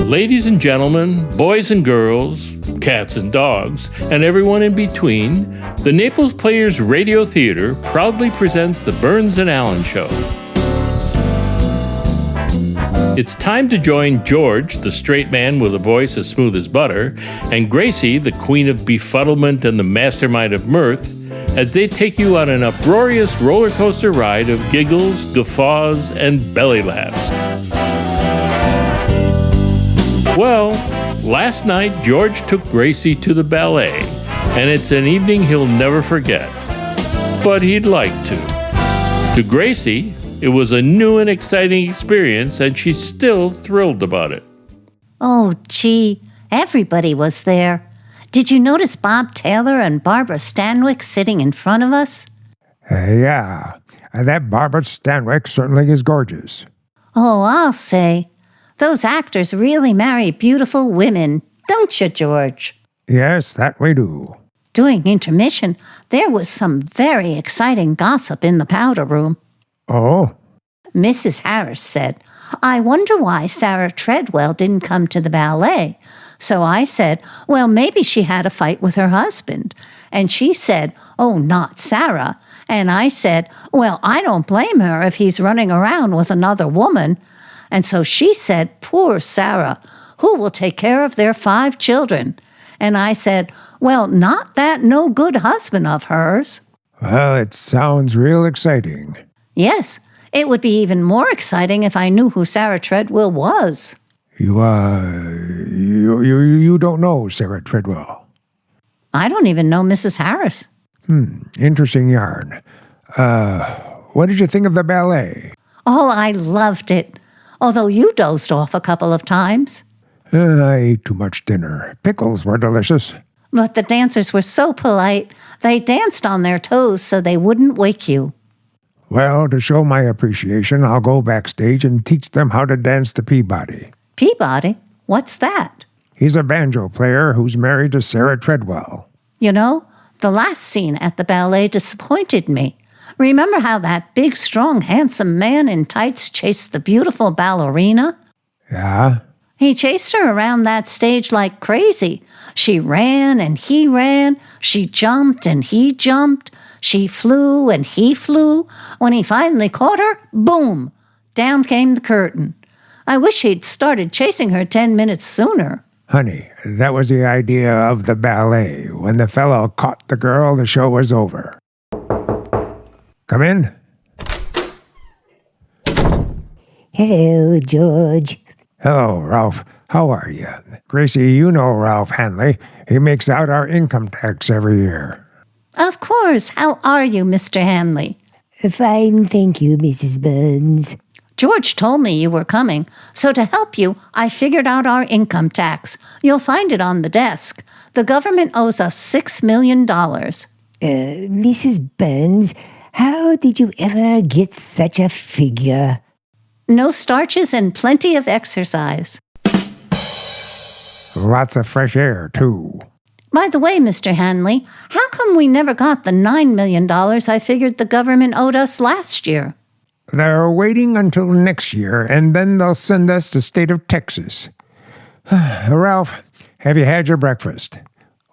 Ladies and gentlemen, boys and girls, cats and dogs, and everyone in between, the Naples Players Radio Theater proudly presents the Burns and Allen Show. It's time to join George, the straight man with a voice as smooth as butter, and Gracie, the queen of befuddlement and the mastermind of mirth, as they take you on an uproarious roller coaster ride of giggles, guffaws, and belly laughs. Well, last night George took Gracie to the ballet, and it's an evening he'll never forget. But he'd like to. To Gracie, it was a new and exciting experience, and she's still thrilled about it. Oh, gee, everybody was there. Did you notice Bob Taylor and Barbara Stanwyck sitting in front of us? Yeah, that Barbara Stanwyck certainly is gorgeous. Oh, I'll say. Those actors really marry beautiful women, don't you, George? Yes, that we do. During intermission, there was some very exciting gossip in the powder room. Oh? Mrs. Harris said, "I wonder why Sarah Treadwell didn't come to the ballet." So I said, well, maybe she had a fight with her husband. And she said, oh, not Sarah. And I said, well, I don't blame her if he's running around with another woman. And so she said, poor Sarah, who will take care of their 5 children? And I said, well, not that no good husband of hers. Well, it sounds real exciting. Yes, it would be even more exciting if I knew who Sarah Treadwell was. You don't know Sarah Treadwell. I don't even know Mrs. Harris. Interesting yarn. What did you think of the ballet? Oh, I loved it. Although you dozed off a couple of times. I ate too much dinner. Pickles were delicious. But the dancers were so polite. They danced on their toes so they wouldn't wake you. Well, to show my appreciation, I'll go backstage and teach them how to dance the Peabody. Peabody? What's that? He's a banjo player who's married to Sarah Treadwell. You know, the last scene at the ballet disappointed me. Remember how that big, strong, handsome man in tights chased the beautiful ballerina? Yeah? He chased her around that stage like crazy. She ran and he ran. She jumped and he jumped. She flew and he flew. When he finally caught her, boom! Down came the curtain. I wish he'd started chasing her 10 minutes sooner. Honey, that was the idea of the ballet. When the fellow caught the girl, the show was over. Come in. Hello, George. Hello, Ralph. How are you? Gracie, you know Ralph Hanley. He makes out our income tax every year. Of course. How are you, Mr. Hanley? Fine, thank you, Mrs. Burns. George told me you were coming, so to help you, I figured out our income tax. You'll find it on the desk. The government owes us $6 million. Mrs. Burns, how did you ever get such a figure? No starches and plenty of exercise. Lots of fresh air, too. By the way, Mr. Hanley, how come we never got the $9 million I figured the government owed us last year? They're waiting until next year, and then they'll send us the state of Texas. Ralph, have you had your breakfast?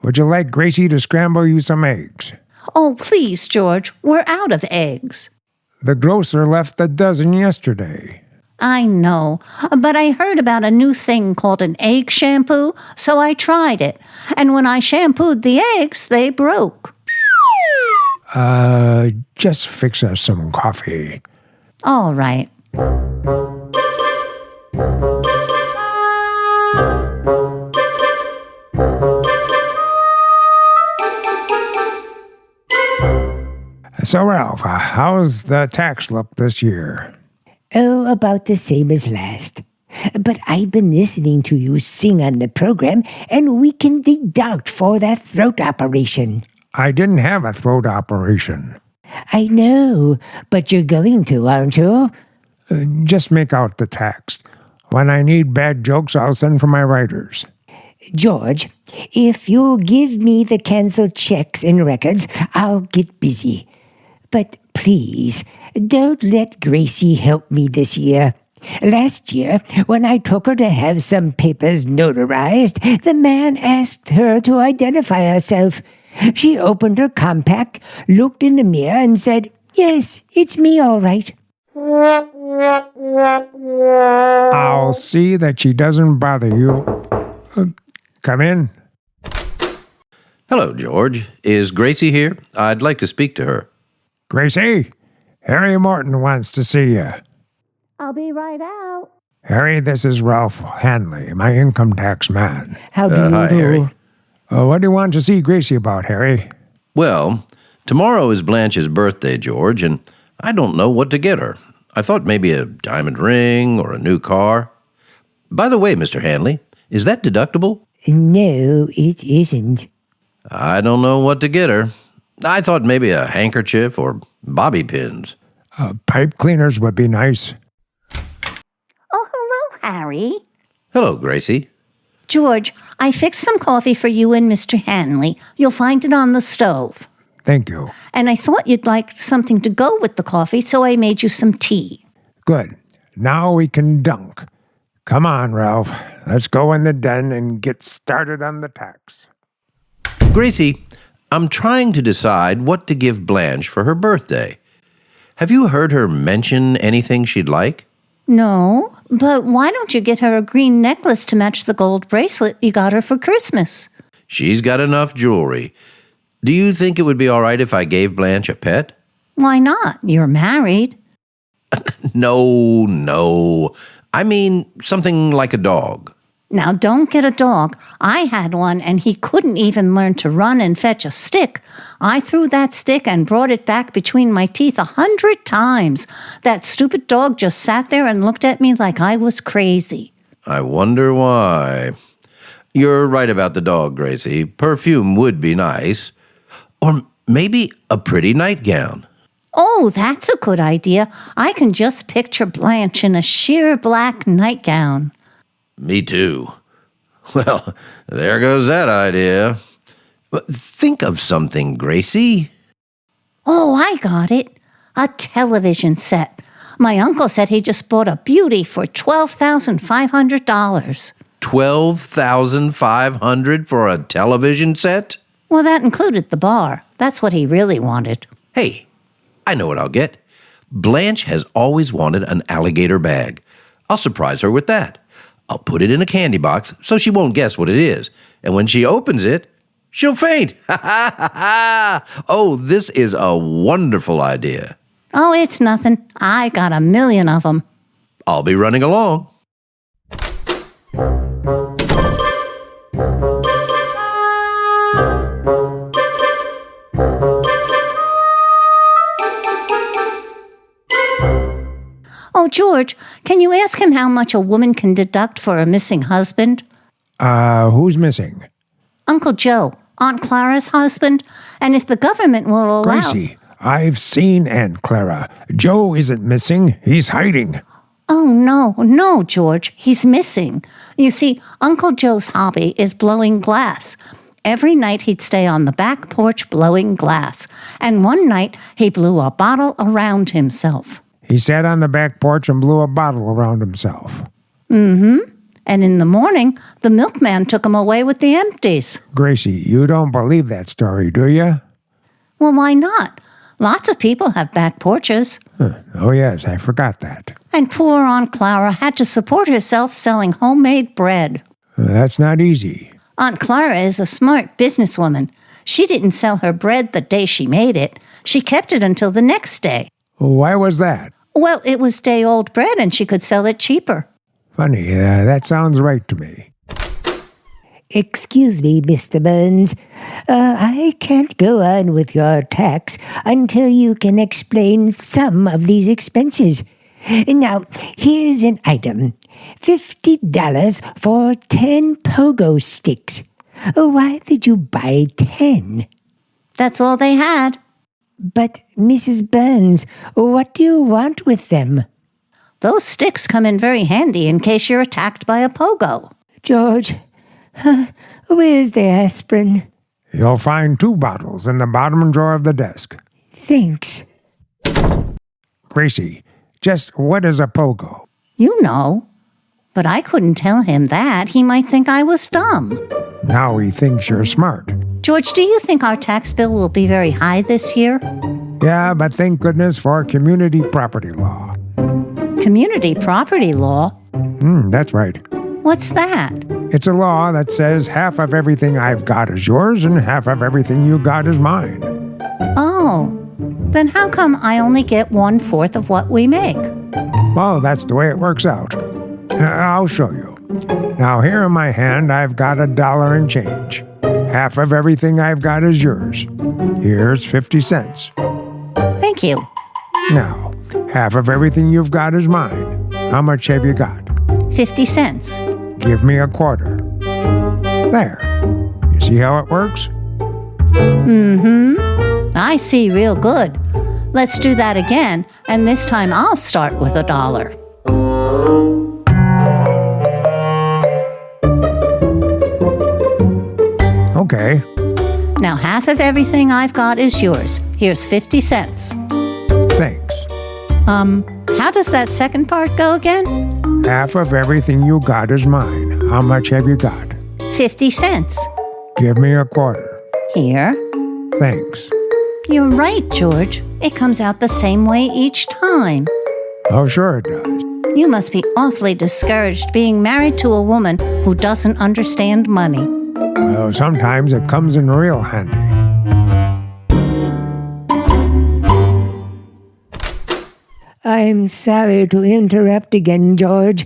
Would you like Gracie to scramble you some eggs? Oh, please, George, we're out of eggs. The grocer left a dozen yesterday. I know, but I heard about a new thing called an egg shampoo, so I tried it. And when I shampooed the eggs, they broke. Just fix us some coffee. All right. So, Ralph, how's the tax look this year? Oh, about the same as last. But I've been listening to you sing on the program, and we can deduct for that throat operation. I didn't have a throat operation. I know, but you're going to, aren't you? Just make out the text. When I need bad jokes, I'll send for my writers. George, if you'll give me the canceled checks and records, I'll get busy. But please, don't let Gracie help me this year. Last year, when I took her to have some papers notarized, the man asked her to identify herself. She opened her compact, looked in the mirror, and said, "Yes, it's me, all right." I'll see that she doesn't bother you. Come in. Hello, George. Is Gracie here? I'd like to speak to her. Gracie, Harry Morton wants to see you. I'll be right out. Harry, this is Ralph Hanley, my income tax man. How do you Hi, do? Harry. What do you want to see Gracie about, Harry? Well, tomorrow is Blanche's birthday, George, and I don't know what to get her. I thought maybe a diamond ring or a new car. By the way, Mr. Hanley, is that deductible? No, it isn't. I don't know what to get her. I thought maybe a handkerchief or bobby pins. Pipe cleaners would be nice. Oh, hello, Harry. Hello, Gracie. George, I fixed some coffee for you and Mr. Hanley. You'll find it on the stove. Thank you. And I thought you'd like something to go with the coffee, so I made you some tea. Good. Now we can dunk. Come on, Ralph. Let's go in the den and get started on the tax. Gracie, I'm trying to decide what to give Blanche for her birthday. Have you heard her mention anything she'd like? No, but why don't you get her a green necklace to match the gold bracelet you got her for Christmas? She's got enough jewelry. Do you think it would be all right if I gave Blanche a pet? Why not? You're married. No. I mean, something like a dog. Now, don't get a dog. I had one, and he couldn't even learn to run and fetch a stick. I threw that stick and brought it back between my teeth 100 times. That stupid dog just sat there and looked at me like I was crazy. I wonder why. You're right about the dog, Gracie. Perfume would be nice. Or maybe a pretty nightgown. Oh, that's a good idea. I can just picture Blanche in a sheer black nightgown. Me too. Well, there goes that idea. But think of something, Gracie. Oh, I got it. A television set. My uncle said he just bought a beauty for $12,500. $12,500 for a television set? Well, that included the bar. That's what he really wanted. Hey, I know what I'll get. Blanche has always wanted an alligator bag. I'll surprise her with that. I'll put it in a candy box so she won't guess what it is. And when she opens it, she'll faint. Ha ha ha ha! Oh, this is a wonderful idea. Oh, it's nothing. I got 1,000,000 of them. I'll be running along. Oh, George, can you ask him how much a woman can deduct for a missing husband? Who's missing? Uncle Joe, Aunt Clara's husband, and if the government will allow... Gracie, I've seen Aunt Clara. Joe isn't missing. He's hiding. Oh, no, George, he's missing. You see, Uncle Joe's hobby is blowing glass. Every night he'd stay on the back porch blowing glass, and one night he blew a bottle around himself. He sat on the back porch and blew a bottle around himself. Mm-hmm. And in the morning, the milkman took him away with the empties. Gracie, you don't believe that story, do you? Well, why not? Lots of people have back porches. Oh, yes, I forgot that. And poor Aunt Clara had to support herself selling homemade bread. That's not easy. Aunt Clara is a smart businesswoman. She didn't sell her bread the day she made it. She kept it until the next day. Why was that? Well, it was day-old bread and she could sell it cheaper. Funny, that sounds right to me. Excuse me, Mr. Burns. I can't go on with your tax until you can explain some of these expenses. Now, here's an item. $50 for 10 pogo sticks. Why did you buy 10? That's all they had. But, Mrs. Burns, what do you want with them? Those sticks come in very handy in case you're attacked by a pogo. George, where's the aspirin? You'll find 2 bottles in the bottom drawer of the desk. Thanks. Gracie, just what is a pogo? You know. But I couldn't tell him that. He might think I was dumb. Now he thinks you're smart. George, do you think our tax bill will be very high this year? Yeah, but thank goodness for community property law. Community property law? That's right. What's that? It's a law that says half of everything I've got is yours and half of everything you got is mine. Oh, then how come I only get 1/4 of what we make? Well, that's the way it works out. I'll show you. Now, here in my hand, I've got $1 and change. Half of everything I've got is yours. Here's 50 cents. Thank you. Now, half of everything you've got is mine. How much have you got? 50 cents. Give me $0.25. There. You see how it works? I see real good. Let's do that again, and this time I'll start with $1. Okay. Now half of everything I've got is yours. Here's 50 cents. Thanks. How does that second part go again? Half of everything you got is mine. How much have you got? 50 cents. Give me $0.25. Here. Thanks. You're right, George. It comes out the same way each time. Oh, sure it does. You must be awfully discouraged being married to a woman who doesn't understand money. Well, sometimes it comes in real handy. I'm sorry to interrupt again, George,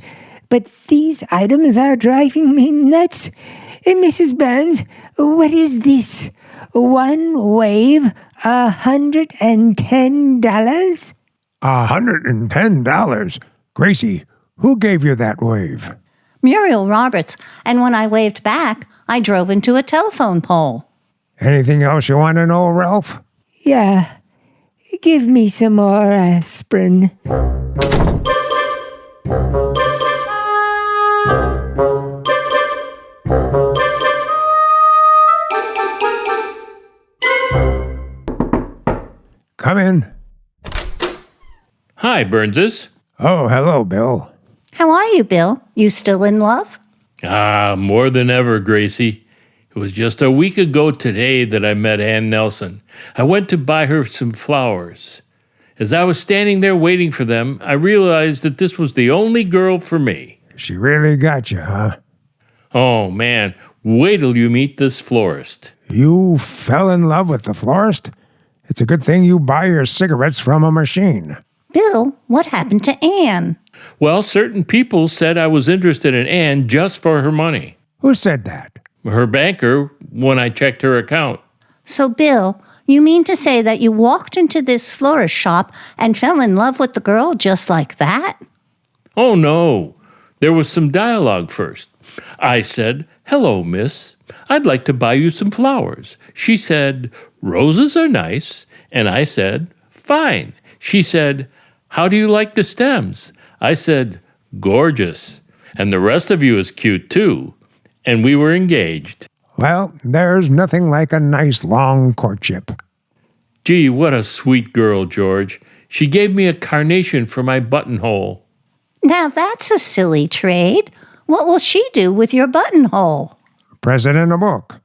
but these items are driving me nuts. Mrs. Burns, what is this? One wave, $110? $110? Gracie, who gave you that wave? Muriel Roberts, and when I waved back, I drove into a telephone pole. Anything else you want to know, Ralph? Yeah. Give me some more aspirin. Come in. Hi, Burnses. Oh, hello, Bill. How are you, Bill? You still in love? More than ever, Gracie. It was just a week ago today that I met Ann Nelson. I went to buy her some flowers. As I was standing there waiting for them, I realized that this was the only girl for me. She really got you, huh? Oh, man, wait till you meet this florist. You fell in love with the florist? It's a good thing you buy your cigarettes from a machine. Bill, what happened to Anne? Well, certain people said I was interested in Ann just for her money. Who said that? Her banker, when I checked her account. So, Bill, you mean to say that you walked into this florist shop and fell in love with the girl just like that? Oh, no. There was some dialogue first. I said, "Hello, miss. I'd like to buy you some flowers." She said, "Roses are nice." And I said, "Fine." She said, "How do you like the stems?" I said, "Gorgeous. And the rest of you is cute, too." And we were engaged. Well, there's nothing like a nice long courtship. Gee, what a sweet girl, George. She gave me a carnation for my buttonhole. Now that's a silly trade. What will she do with your buttonhole? Press it in a book.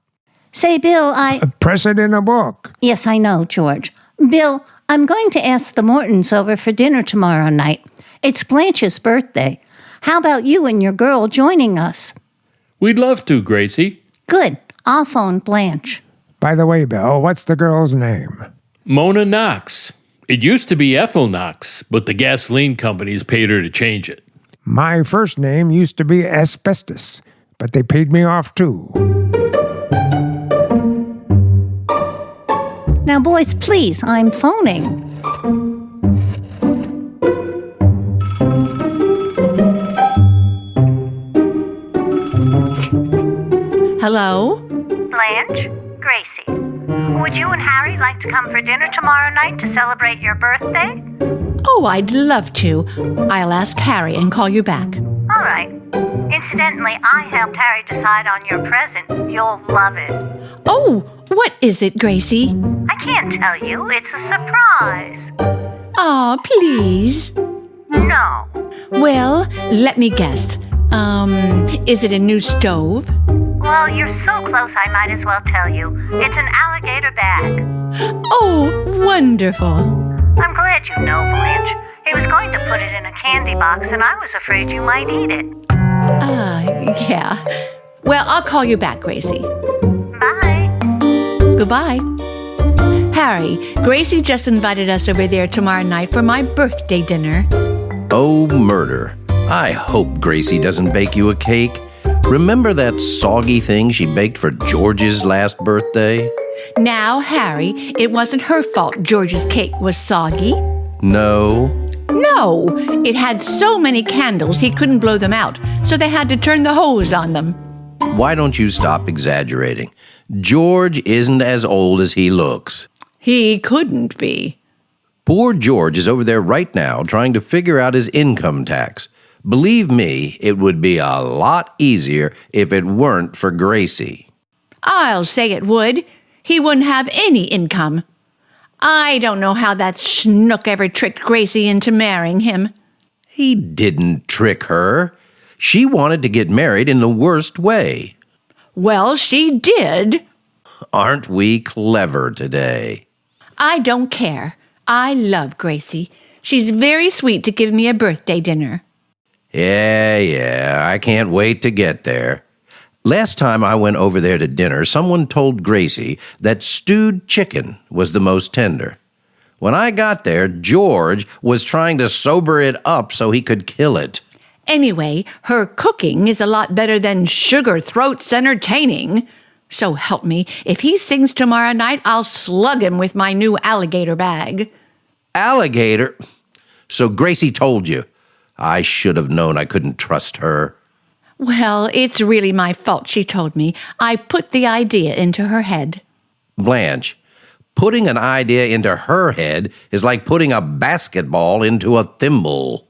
Say, Bill, Press it in a book. Yes, I know, George. Bill, I'm going to ask the Mortons over for dinner tomorrow night. It's Blanche's birthday. How about you and your girl joining us? We'd love to, Gracie. Good. I'll phone Blanche. By the way, Bill, what's the girl's name? Mona Knox. It used to be Ethel Knox, but the gasoline companies paid her to change it. My first name used to be Asbestos, but they paid me off too. Now, boys, please, I'm phoning. Hello? Blanche? Gracie. Would you and Harry like to come for dinner tomorrow night to celebrate your birthday? Oh, I'd love to. I'll ask Harry and call you back. All right. Incidentally, I helped Harry decide on your present. You'll love it. Oh, what is it, Gracie? I can't tell you. It's a surprise. Aw, please. No. Well, let me guess. Is it a new stove? Well, you're so close, I might as well tell you. It's an alligator bag. Oh, wonderful. I'm glad you know, Blanche. He was going to put it in a candy box, and I was afraid you might eat it. Yeah. Well, I'll call you back, Gracie. Bye. Goodbye. Harry, Gracie just invited us over there tomorrow night for my birthday dinner. Oh, murder. I hope Gracie doesn't bake you a cake. Remember that soggy thing she baked for George's last birthday? Now, Harry, it wasn't her fault George's cake was soggy. No. No, it had so many candles he couldn't blow them out, so they had to turn the hose on them. Why don't you stop exaggerating? George isn't as old as he looks. He couldn't be. Poor George is over there right now trying to figure out his income tax. Believe me, it would be a lot easier if it weren't for Gracie. I'll say it would. He wouldn't have any income. I don't know how that schnook ever tricked Gracie into marrying him. He didn't trick her. She wanted to get married in the worst way. Well, she did. Aren't we clever today? I don't care. I love Gracie. She's very sweet to give me a birthday dinner. Yeah, I can't wait to get there. Last time I went over there to dinner, someone told Gracie that stewed chicken was the most tender. When I got there, George was trying to sober it up so he could kill it. Anyway, her cooking is a lot better than Sugar Throat's entertaining. So help me, if he sings tomorrow night, I'll slug him with my new alligator bag. Alligator? So Gracie told you. I should have known I couldn't trust her. Well, it's really my fault, she told me. I put the idea into her head. Blanche, putting an idea into her head is like putting a basketball into a thimble.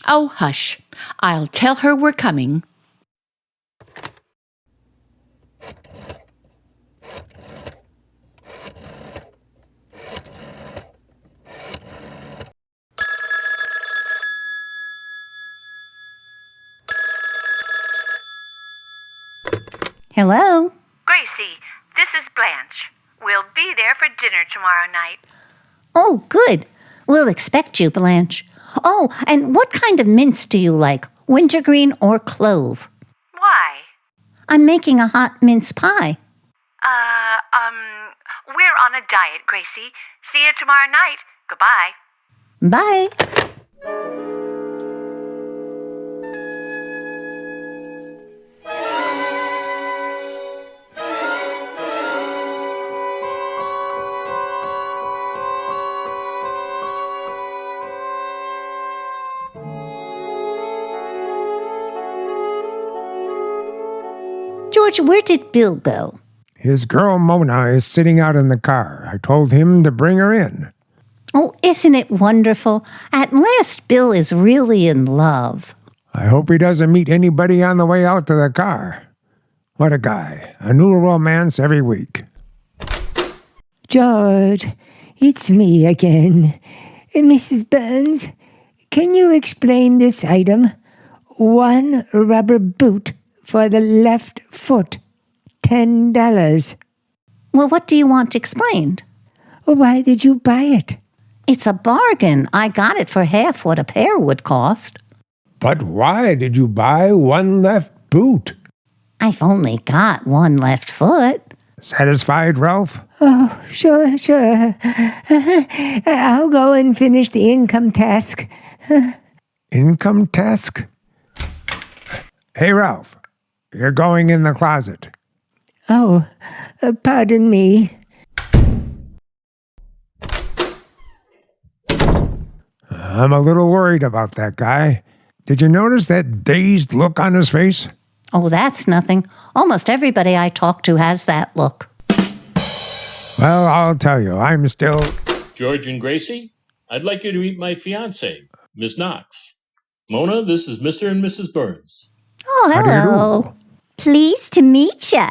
Oh, hush. I'll tell her we're coming. Hello? Gracie, this is Blanche. We'll be there for dinner tomorrow night. Oh, good. We'll expect you, Blanche. Oh, and what kind of mince do you like? Wintergreen or clove? Why? I'm making a hot mince pie. We're on a diet, Gracie. See you tomorrow night. Goodbye. Bye. George, where did Bill go? His girl Mona is sitting out in the car. I told him to bring her in. Oh, isn't it wonderful? At last, Bill is really in love. I hope he doesn't meet anybody on the way out to the car. What a guy. A new romance every week. George, it's me again. Mrs. Burns, can you explain this item? 1 rubber boot for the left foot. $10. Well, what do you want explained? Why did you buy it? It's a bargain. I got it for half what a pair would cost. But why did you buy 1 left boot? I've only got 1 left foot. Satisfied, Ralph? Oh, sure. I'll go and finish the income task. Income task? Hey, Ralph, you're going in the closet. Oh, pardon me. I'm a little worried about that guy. Did you notice that dazed look on his face? Oh, that's nothing. Almost everybody I talk to has that look. Well, I'll tell you, I'm still... George and Gracie, I'd like you to meet my fiancée, Miss Knox. Mona, this is Mr. and Mrs. Burns. Oh, How do you do? hello. Pleased to meet ya.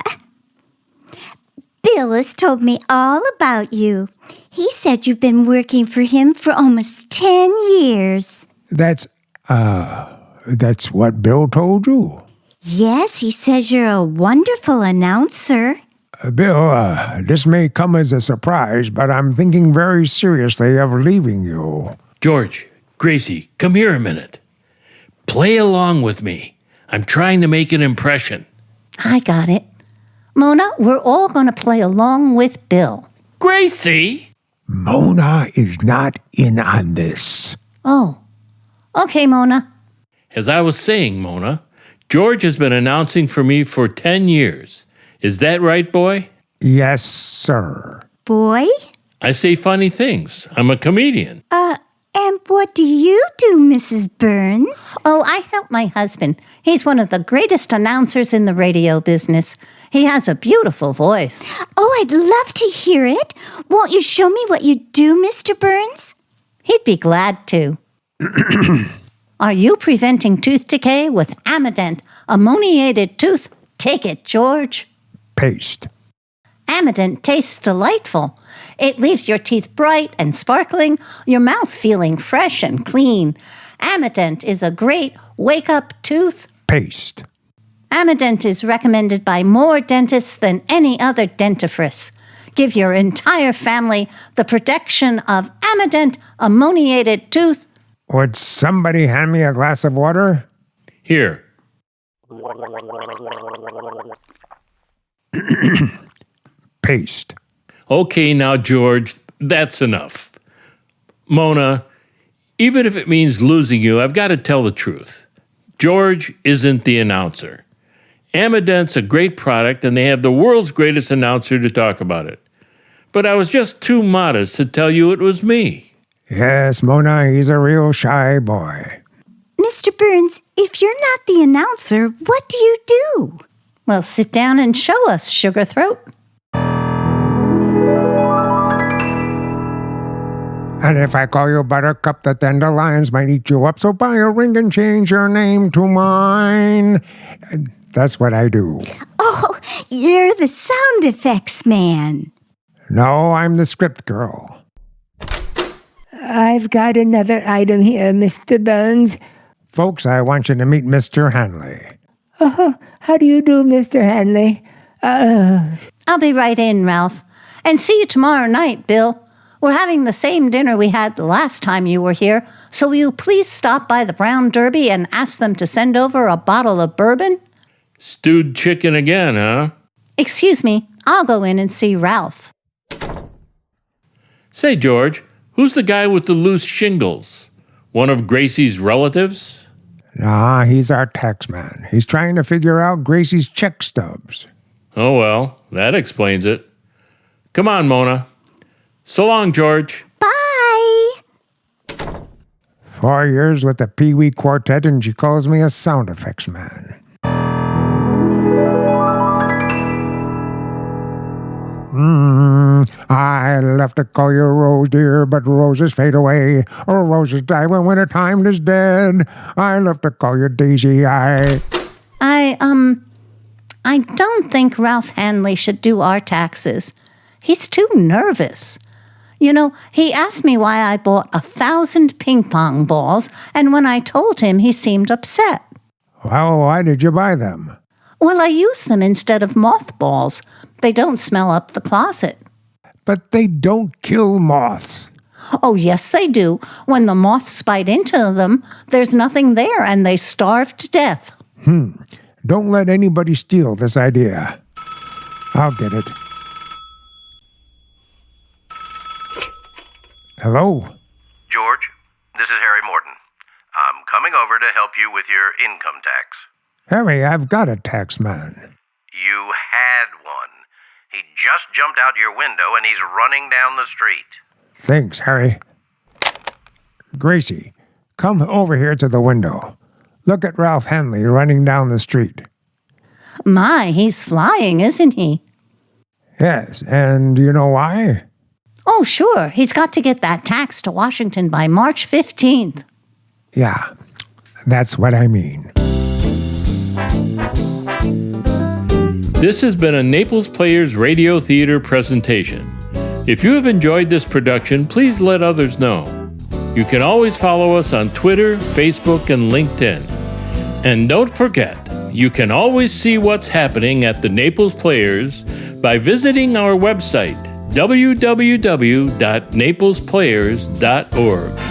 Bill has told me all about you. He said you've been working for him for almost 10 years. That's what Bill told you. Yes, he says you're a wonderful announcer. Bill, this may come as a surprise, but I'm thinking very seriously of leaving you. George, Gracie, come here a minute. Play along with me. I'm trying to make an impression. I got it. Mona, we're all going to play along with Bill. Gracie! Mona is not in on this. Oh, okay, Mona. As I was saying, Mona, George has been announcing for me for 10 years. Is that right, boy? Yes, sir. Boy? I say funny things. I'm a comedian. And what do you do, Mrs. Burns? Oh, I help my husband. He's one of the greatest announcers in the radio business. He has a beautiful voice. Oh, I'd love to hear it. Won't you show me what you do, Mr. Burns? He'd be glad to. Are you preventing tooth decay with Amident, ammoniated tooth? Take it, George. Paste. Amident tastes delightful. It leaves your teeth bright and sparkling, your mouth feeling fresh and clean. Amident is a great wake-up tooth. Paste. Amident is recommended by more dentists than any other dentifrice. Give your entire family the protection of Amident ammoniated tooth. Would somebody hand me a glass of water? Here. Paste. Okay, now, George, that's enough. Mona, even if it means losing you, I've got to tell the truth. George isn't the announcer. Amident's a great product, and they have the world's greatest announcer to talk about it. But I was just too modest to tell you it was me. Yes, Mona, he's a real shy boy. Mr. Burns, if you're not the announcer, what do you do? Well, sit down and show us, Sugar Throat. And if I call you Buttercup, the dandelions might eat you up, so buy a ring and change your name to mine. That's what I do. Oh, you're the sound effects man. No, I'm the script girl. I've got another item here, Mr. Burns. Folks, I want you to meet Mr. Hanley. Oh, how do you do, Mr. Hanley? I'll be right in, Ralph. And see you tomorrow night, Bill. We're having the same dinner we had the last time you were here, so will you please stop by the Brown Derby and ask them to send over a bottle of bourbon? Stewed chicken again, huh? Excuse me, I'll go in and see Ralph. Say, George, who's the guy with the loose shingles? One of Gracie's relatives? Nah, he's our tax man. He's trying to figure out Gracie's check stubs. Oh, well, that explains it. Come on, Mona. So long, George. Bye. 4 years with the Pee Wee Quartet, and she calls me a sound effects man. I love to call you Rose, dear, but roses fade away. Oh, roses die when winter time is dead. I love to call you Daisy. I don't think Ralph Hanley should do our taxes. He's too nervous. You know, he asked me why I bought 1,000 ping pong balls, and when I told him, he seemed upset. Well, why did you buy them? Well, I use them instead of mothballs. They don't smell up the closet. But they don't kill moths. Oh, yes, they do. When the moths bite into them, there's nothing there, and they starve to death. Don't let anybody steal this idea. I'll get it. Hello? George, this is Harry Morton. I'm coming over to help you with your income tax. Harry, I've got a tax man. You had one. He just jumped out your window and he's running down the street. Thanks, Harry. Gracie, come over here to the window. Look at Ralph Hanley running down the street. My, he's flying, isn't he? Yes, and you know why? Oh, sure. He's got to get that tax to Washington by March 15th. Yeah, that's what I mean. This has been a Naples Players Radio Theater presentation. If you have enjoyed this production, please let others know. You can always follow us on Twitter, Facebook, and LinkedIn. And don't forget, you can always see what's happening at the Naples Players by visiting our website, www.naplesplayers.org.